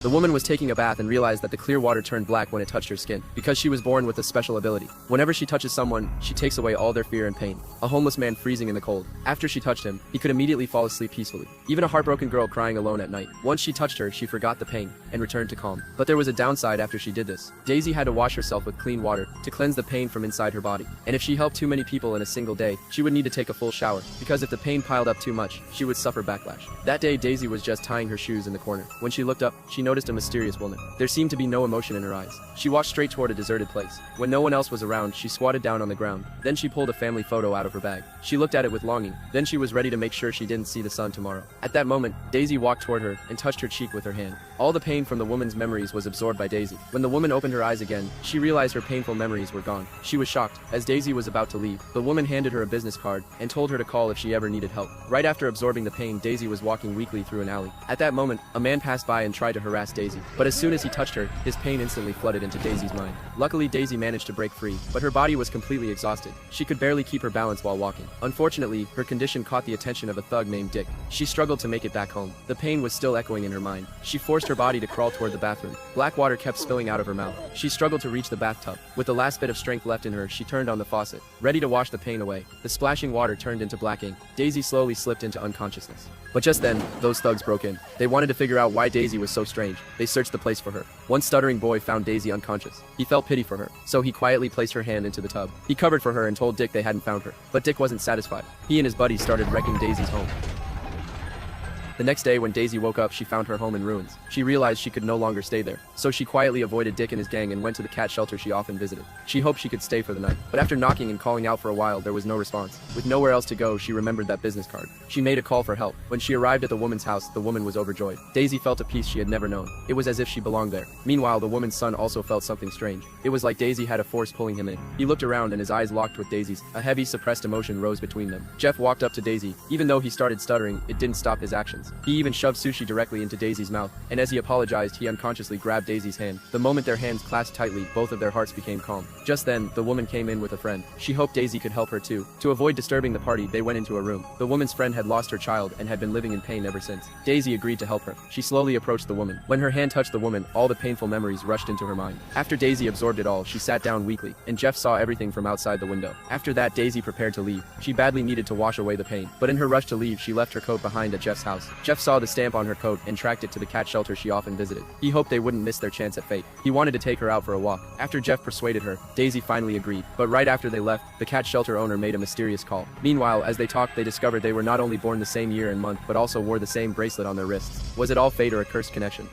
The woman was taking a bath and realized that the clear water turned black when it touched her skin, because she was born with a special ability. Whenever she touches someone, she takes away all their fear and pain. A homeless man freezing in the cold. After she touched him, he could immediately fall asleep peacefully. Even a heartbroken girl crying alone at night. Once she touched her, she forgot the pain and returned to calm. But there was a downside after she did this. Daisy had to wash herself with clean water to cleanse the pain from inside her body. And if she helped too many people in a single day, she would need to take a full shower, because if the pain piled up too much, she would suffer backlash. That day, Daisy was just tying her shoes in the corner. When she looked up, she noticed a mysterious woman. There seemed to be no emotion in her eyes. She walked straight toward a deserted place. When no one else was around, she squatted down on the ground. Then she pulled a family photo out of her bag. She looked at it with longing. Then she was ready to make sure she didn't see the sun tomorrow. At that moment, Daisy walked toward her and touched her cheek with her hand. All the pain from the woman's memories was absorbed by Daisy. When the woman opened her eyes again, she realized her painful memories were gone. She was shocked. As Daisy was about to leave, the woman handed her a business card and told her to call if she ever needed help. Right after absorbing the pain, Daisy was walking weakly through an alley. At that moment, a man passed by and tried to harass Daisy. But as soon as he touched her, his pain instantly flooded into Daisy's mind. Luckily, Daisy managed to break free, but her body was completely exhausted. She could barely keep her balance while walking. Unfortunately, her condition caught the attention of a thug named Dick. She struggled to make it back home. The pain was still echoing in her mind. She forced her body to crawl toward the bathroom. Black water kept spilling out of her mouth. She struggled to reach the bathtub. With the last bit of strength left in her, she turned on the faucet, ready to wash the pain away. The splashing water turned into black ink. Daisy slowly slipped into unconsciousness. But just then, those thugs broke in. They wanted to figure out why Daisy was so strange. They searched the place for her. One stuttering boy found Daisy unconscious. He felt pity for her, so he quietly placed her hand into the tub. He covered for her and told Dick they hadn't found her. But Dick wasn't satisfied. He and his buddies started wrecking Daisy's home. The next day, when Daisy woke up, she found her home in ruins. She realized she could no longer stay there, so she quietly avoided Dick and his gang and went to the cat shelter she often visited. She hoped she could stay for the night, but after knocking and calling out for a while, there was no response. With nowhere else to go, she remembered that business card. She made a call for help. When she arrived at the woman's house, the woman was overjoyed. Daisy felt a peace she had never known. It was as if she belonged there. Meanwhile, the woman's son also felt something strange. It was like Daisy had a force pulling him in. He looked around and his eyes locked with Daisy's. A heavy, suppressed emotion rose between them. Jeff walked up to Daisy. Even though he started stuttering, it didn't stop his actions. He even shoved sushi directly into Daisy's mouth, and as he apologized, he unconsciously grabbed Daisy's hand. The moment their hands clasped tightly, both of their hearts became calm. Just then, the woman came in with a friend. She hoped Daisy could help her too. To avoid disturbing the party, they went into a room. The woman's friend had lost her child and had been living in pain ever since. Daisy agreed to help her. She slowly approached the woman. When her hand touched the woman, all the painful memories rushed into her mind. After Daisy absorbed it all, she sat down weakly, and Jeff saw everything from outside the window. After that, Daisy prepared to leave. She badly needed to wash away the pain, but in her rush to leave, she left her coat behind at Jeff's house. Jeff saw the stamp on her coat and tracked it to the cat shelter she often visited. He hoped they wouldn't miss their chance at fate. He wanted to take her out for a walk. After Jeff persuaded her, Daisy finally agreed. But right after they left, the cat shelter owner made a mysterious call. Meanwhile, as they talked, they discovered they were not only born the same year and month, but also wore the same bracelet on their wrists. Was it all fate or a cursed connection?